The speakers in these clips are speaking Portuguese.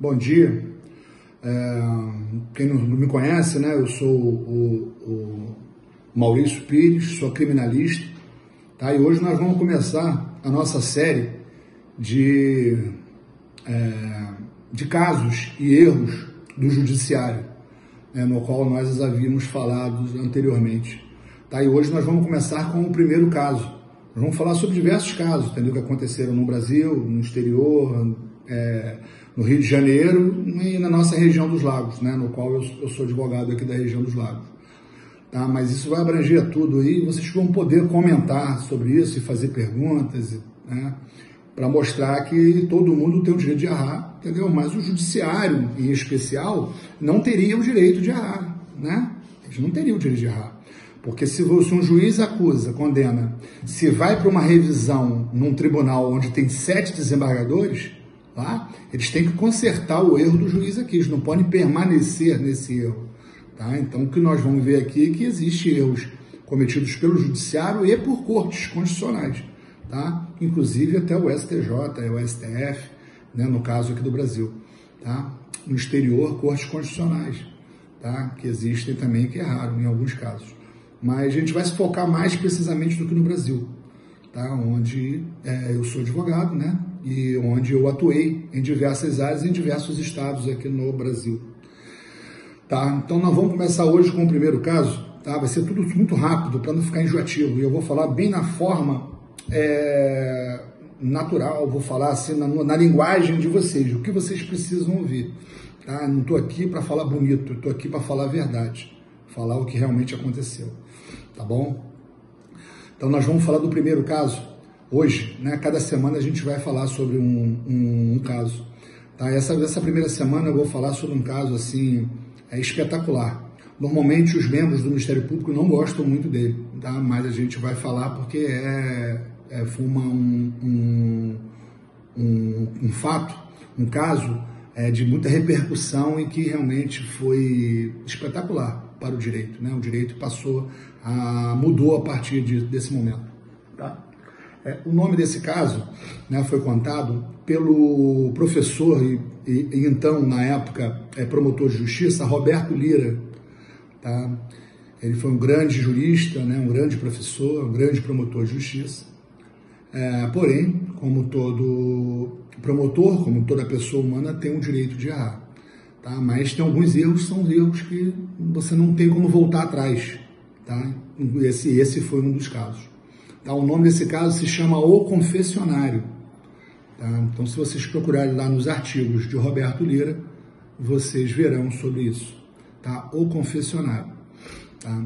Bom dia. Quem não me conhece, né? Eu sou o Maurício Pires, sou criminalista, tá? E hoje nós vamos começar a nossa série de casos e erros do judiciário, né, no qual nós havíamos falado anteriormente. Tá? E hoje nós vamos começar com o primeiro caso. Nós vamos falar sobre diversos casos, entendeu? Que aconteceram no Brasil, no exterior, no Rio de Janeiro e na nossa região dos Lagos, né? No qual eu sou advogado aqui da região dos Lagos. Tá? Mas isso vai abranger tudo aí, vocês vão poder comentar sobre isso e fazer perguntas, né? Para mostrar que todo mundo tem o direito de errar, entendeu? Mas o judiciário, em especial, não teria o direito de errar, né? Eles não teriam o direito de errar. Porque se um juiz acusa, condena, se vai para uma revisão num tribunal onde tem 7 desembargadores, lá, eles têm que consertar o erro do juiz aqui, eles não podem permanecer nesse erro. Tá? Então, o que nós vamos ver aqui é que existem erros cometidos pelo judiciário e por cortes constitucionais, tá? Inclusive até o STJ, o STF, né, no caso aqui do Brasil. Tá? No exterior, cortes constitucionais, tá? Que existem também, que erraram em alguns casos. Mas a gente vai se focar mais precisamente do que no Brasil, tá? Onde eu sou advogado, né? E onde eu atuei em diversas áreas, em diversos estados aqui no Brasil. Tá? Então nós vamos começar hoje com o primeiro caso, tá? Vai ser tudo muito rápido para não ficar enjoativo, e eu vou falar bem na forma natural, vou falar assim na linguagem de vocês, o que vocês precisam ouvir. Tá? Não estou aqui para falar bonito, estou aqui para falar a verdade, falar o que realmente aconteceu, tá bom? Então nós vamos falar do primeiro caso hoje, né? Cada semana a gente vai falar sobre um caso. Tá? Essa primeira semana eu vou falar sobre um caso assim espetacular. Normalmente os membros do Ministério Público não gostam muito dele, tá? Mas a gente vai falar porque foi um fato, um caso de muita repercussão e que realmente foi espetacular para o direito, né? O direito mudou a partir desse momento. Tá? O nome desse caso, né, foi contado pelo professor e então, na época, promotor de justiça, Roberto Lira. Tá? Ele foi um grande jurista, né, um grande professor, um grande promotor de justiça. Porém, como todo promotor, como toda pessoa humana, tem o direito de errar. Tá? Mas tem alguns erros, são erros que você não tem como voltar atrás. Tá? Esse foi um dos casos. Tá? O nome desse caso se chama O Confessionário. Tá? Então, se vocês procurarem lá nos artigos de Roberto Lira, vocês verão sobre isso. Tá? O Confessionário. Tá?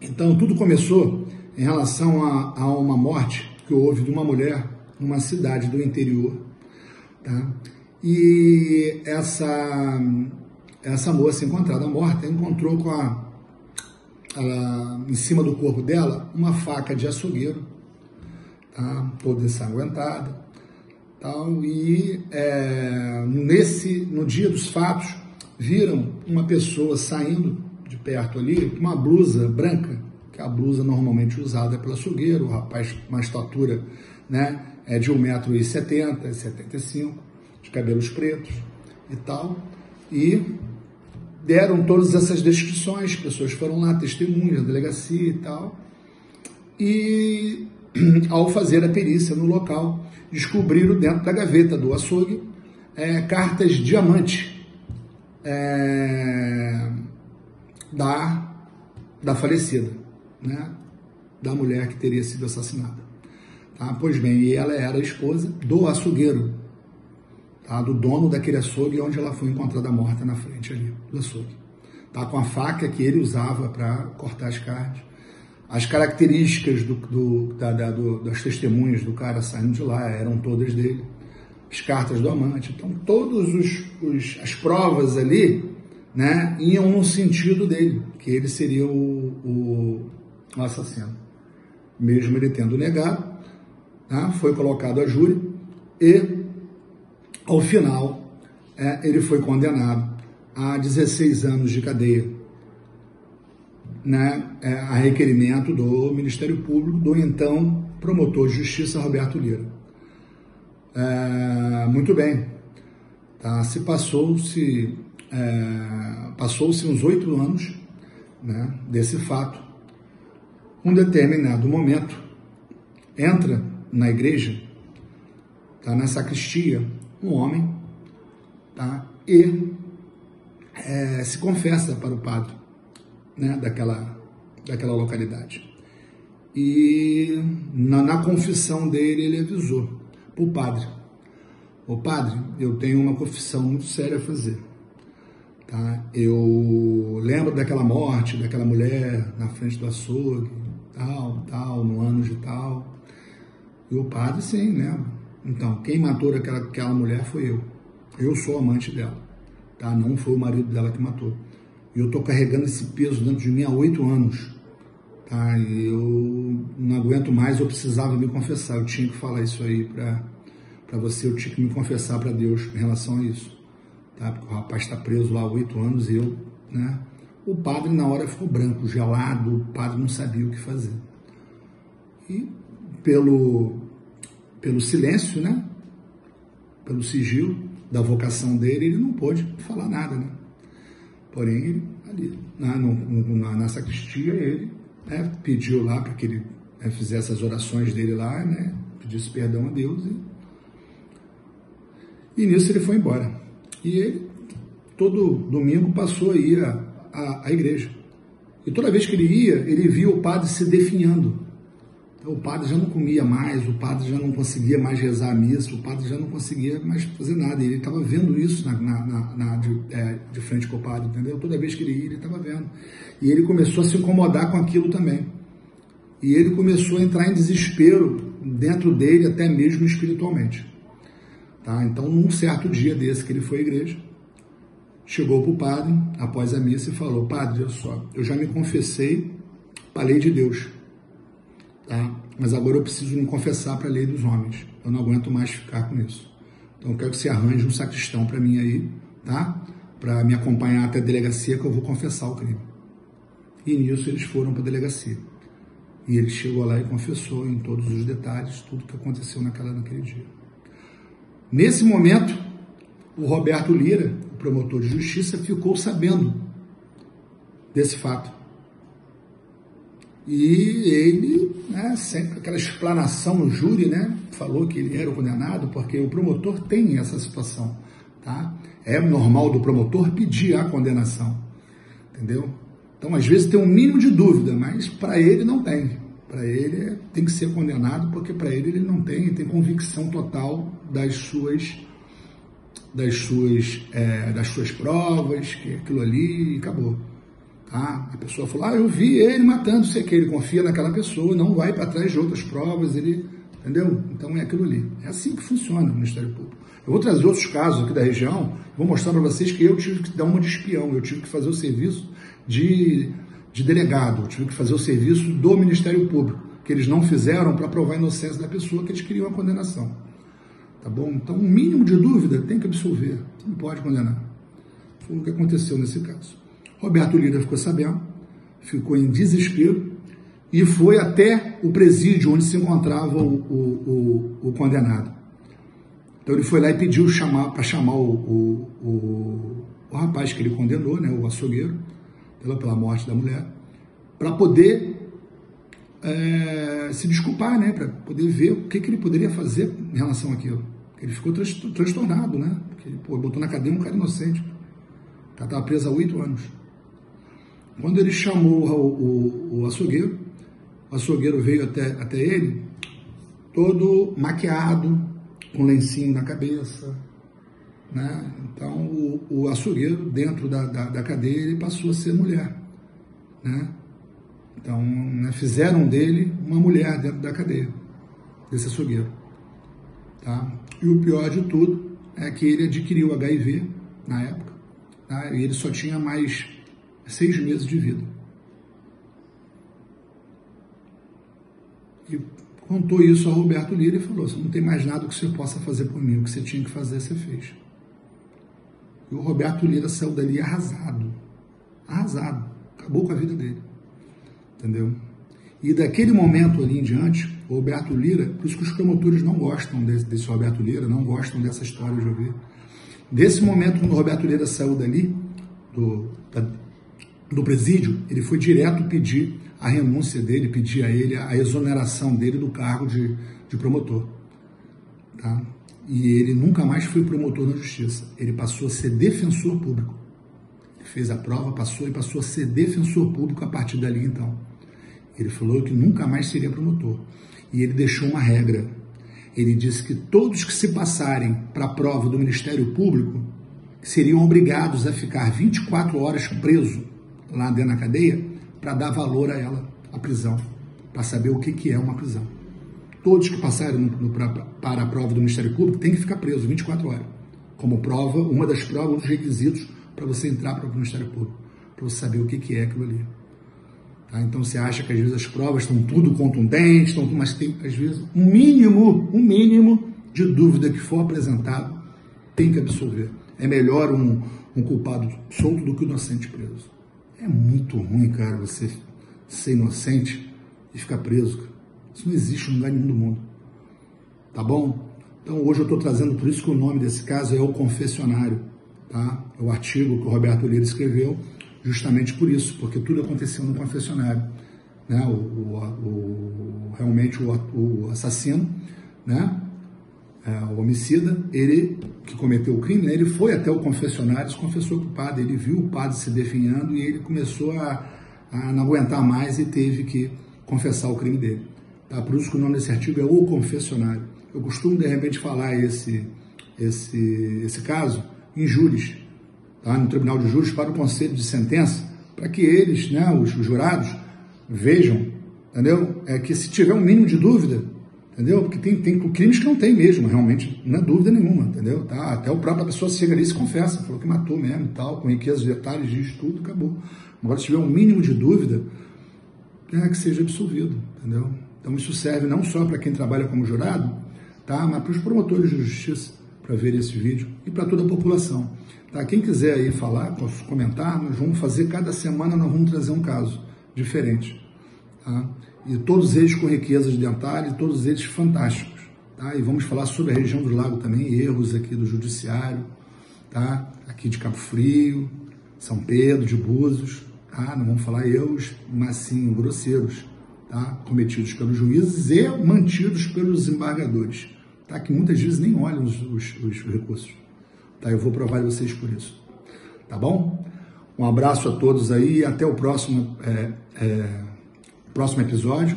Então, tudo começou em relação a uma morte que houve de uma mulher numa cidade do interior. Tá? E essa moça encontrada morta encontrou em cima do corpo dela uma faca de açougueiro, tá? Toda ensanguentada, tal, e no dia dos fatos viram uma pessoa saindo de perto ali com uma blusa branca, que é a blusa normalmente usada pelo açougueiro, o rapaz com uma estatura, né, de 1,70 m, 75, de cabelos pretos e tal, e deram todas essas descrições, pessoas foram lá, testemunhas da delegacia e tal, e ao fazer a perícia no local, descobriram dentro da gaveta do açougue cartas diamante da falecida, né? Da mulher que teria sido assassinada. Tá? Pois bem, e ela era a esposa do açougueiro, tá? Do dono daquele açougue onde ela foi encontrada morta na frente ali do açougue. Tá? Com a faca que ele usava para cortar as carnes. As características das testemunhas do cara saindo de lá eram todas dele. As cartas do amante. Então, todas as provas ali, né, iam no sentido dele, que ele seria o assassino. Mesmo ele tendo negado, tá? Foi colocado a júri e, ao final, ele foi condenado a 16 anos de cadeia, né, a requerimento do Ministério Público, do então promotor de justiça Roberto Lira. Muito bem. Tá? Passou-se uns 8 anos, né, desse fato. Um determinado momento, entra na igreja, tá, na sacristia, um homem, tá, e se confessa para o padre, né, daquela localidade. E na confissão dele, ele avisou para o padre: ô padre, eu tenho uma confissão muito séria a fazer. Tá? Eu lembro daquela morte, daquela mulher na frente do açougue, tal, no ano de tal. E o padre, sim, lembra. Então, quem matou aquela mulher foi eu. Eu sou amante dela, tá? Não foi o marido dela que matou. E eu estou carregando esse peso dentro de mim há 8 anos. Tá? E eu não aguento mais, eu precisava me confessar. Eu tinha que falar isso aí para você, eu tinha que me confessar para Deus em relação a isso. Tá? Porque o rapaz está preso lá há 8 anos e eu, né? O padre na hora ficou branco, gelado, o padre não sabia o que fazer. E pelo silêncio, né? Pelo sigilo da vocação dele, ele não pôde falar nada, né? Porém, ele, ali na sacristia, ele, né, pediu lá para que ele, né, fizesse as orações dele lá, né? Pedisse perdão a Deus e nisso ele foi embora. E ele, todo domingo, passou a ir à igreja. E toda vez que ele ia, ele via o padre se definhando. Então, o padre já não comia mais, o padre já não conseguia mais rezar a missa, o padre já não conseguia mais fazer nada. E ele estava vendo isso de frente com o padre, entendeu? Toda vez que ele ia, ele estava vendo. E ele começou a se incomodar com aquilo também. E ele começou a entrar em desespero dentro dele, até mesmo espiritualmente. Tá? Então, num certo dia desse que ele foi à igreja, chegou para o padre, após a missa, e falou: padre, olha só, eu já me confessei para a lei de Deus, tá? Mas agora eu preciso me confessar para a lei dos homens. Eu não aguento mais ficar com isso. Então, eu quero que você arranje um sacristão para mim aí, tá? Para me acompanhar até a delegacia, que eu vou confessar o crime. E nisso eles foram para a delegacia. E ele chegou lá e confessou em todos os detalhes tudo que aconteceu naquele dia. Nesse momento, o Roberto Lira, o promotor de justiça, ficou sabendo desse fato. E ele, né, sempre aquela explanação no júri, né, falou que ele era o condenado, porque o promotor tem essa situação. Tá? É normal do promotor pedir a condenação. Entendeu? Então, às vezes tem um mínimo de dúvida, mas para ele não tem. Para ele tem que ser condenado, porque para ele não tem, ele tem convicção total das suas provas, que aquilo ali acabou. Tá? A pessoa falou: eu vi ele matando, sei que ele confia naquela pessoa, não vai para trás de outras provas, ele, entendeu? Então é aquilo ali. É assim que funciona o Ministério Público. Eu vou trazer outros casos aqui da região, vou mostrar para vocês que eu tive que dar uma de espião, eu tive que fazer o serviço de delegado, eu tive que fazer o serviço do Ministério Público, que eles não fizeram para provar a inocência da pessoa, que eles queriam a condenação. Tá bom? Então, um mínimo de dúvida tem que absolver, não pode condenar. Foi o que aconteceu nesse caso. Roberto Lira ficou sabendo, ficou em desespero e foi até o presídio onde se encontrava o condenado. Então, ele foi lá e pediu para chamar o rapaz que ele condenou, né, o açougueiro, pela morte da mulher, para poder se desculpar, né, para poder ver o que ele poderia fazer em relação àquilo. Ele ficou transtornado, né, porque ele botou na cadeia um cara inocente. O cara estava preso há 8 anos. Quando ele chamou o açougueiro veio até ele, todo maquiado, com lencinho na cabeça, né? Então, o açougueiro, dentro da cadeia, ele passou a ser mulher, né? Então, né, fizeram dele uma mulher dentro da cadeia, desse açougueiro. Tá? E o pior de tudo é que ele adquiriu HIV na época, tá? E ele só tinha mais 6 meses de vida. E contou isso a Roberto Lira e falou: você não tem mais nada que você possa fazer por mim, o que você tinha que fazer, você fez. E o Roberto Lira saiu dali arrasado, acabou com a vida dele, entendeu? E daquele momento ali em diante, o Roberto Lira, por isso que os promotores não gostam desse Roberto Lira, não gostam dessa história de ouvir, Desse momento, quando o Roberto Lira saiu dali, do presídio, ele foi direto pedir a renúncia dele, pedir a ele a exoneração dele do cargo de promotor. Tá? E ele nunca mais foi promotor na justiça. Ele passou a ser defensor público. Ele fez a prova, passou e passou a ser defensor público a partir dali, então. Ele falou que nunca mais seria promotor. E ele deixou uma regra. Ele disse que todos que se passarem para a prova do Ministério Público seriam obrigados a ficar 24 horas preso lá dentro da cadeia para dar valor a ela, a prisão, para saber o que é uma prisão. Todos que passarem para a prova do Ministério Público têm que ficar preso 24 horas, como prova, uma das provas, um dos requisitos para você entrar para o Ministério Público, para você saber o que é aquilo ali. Tá? Então você acha que às vezes as provas estão tudo contundentes, mas tem às vezes um mínimo de dúvida que for apresentado, tem que absolver. É melhor um culpado solto do que um inocente preso. É muito ruim, cara, você ser inocente e ficar preso. Isso não existe em lugar nenhum do mundo. Tá bom? Então hoje eu estou trazendo, por isso que o nome desse caso é O Confessionário. Tá? É o artigo que o Roberto Lira escreveu, justamente por isso, porque tudo aconteceu no confessionário. Né? Realmente o assassino, né? O homicida, ele que cometeu o crime, né? Ele foi até o confessionário, se confessou para o padre, ele viu o padre se definhando e ele começou a não aguentar mais e teve que confessar o crime dele. Tá? Por isso que o nome desse artigo é O Confessionário. Eu costumo, de repente, falar esse caso em júris, tá? No tribunal de júris, para o conselho de sentença, para que eles, né, os jurados, vejam, entendeu? Que se tiver um mínimo de dúvida, entendeu? Porque tem crimes que não tem mesmo, realmente, não é dúvida nenhuma, entendeu? Tá? Até a própria pessoa chega ali e se confessa, falou que matou mesmo e tal, com riqueza de detalhes, diz tudo, acabou. Agora, se tiver um mínimo de dúvida, que seja absolvido, entendeu? Então, isso serve não só para quem trabalha como jurado, tá? Mas para os promotores de justiça, para ver esse vídeo, e para toda a população. Tá? Quem quiser aí falar, comentar, nós vamos fazer, cada semana nós vamos trazer um caso diferente. Tá? E todos eles com riqueza de detalhe, todos eles fantásticos. Tá? E vamos falar sobre a região do Lago também, erros aqui do judiciário, tá? Aqui de Cabo Frio, São Pedro, de Búzios. Tá? Não vamos falar erros, mas sim grosseiros, tá? Cometidos pelos juízes e mantidos pelos embargadores, tá? Que muitas vezes nem olham os recursos. Tá? Eu vou provar de vocês por isso. Tá bom? Um abraço a todos aí e até o próximo episódio.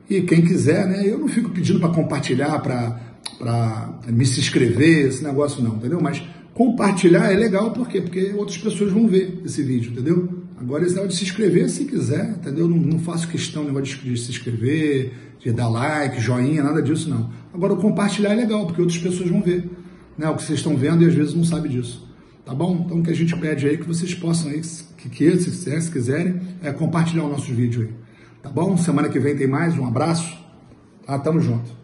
E quem quiser, né? Eu não fico pedindo para compartilhar, para me se inscrever, esse negócio não, entendeu? Mas compartilhar é legal, por quê? Porque outras pessoas vão ver esse vídeo, entendeu? Agora eles devem de se inscrever se quiser, entendeu? Não faço questão de se inscrever, de dar like, joinha, nada disso não. Agora o compartilhar é legal, porque outras pessoas vão ver, né? O que vocês estão vendo e às vezes não sabem disso. Tá bom? Então o que a gente pede aí é que vocês possam aí, se quiserem, compartilhar o nosso vídeo aí. Tá bom? Semana que vem tem mais, um abraço. Tamo junto.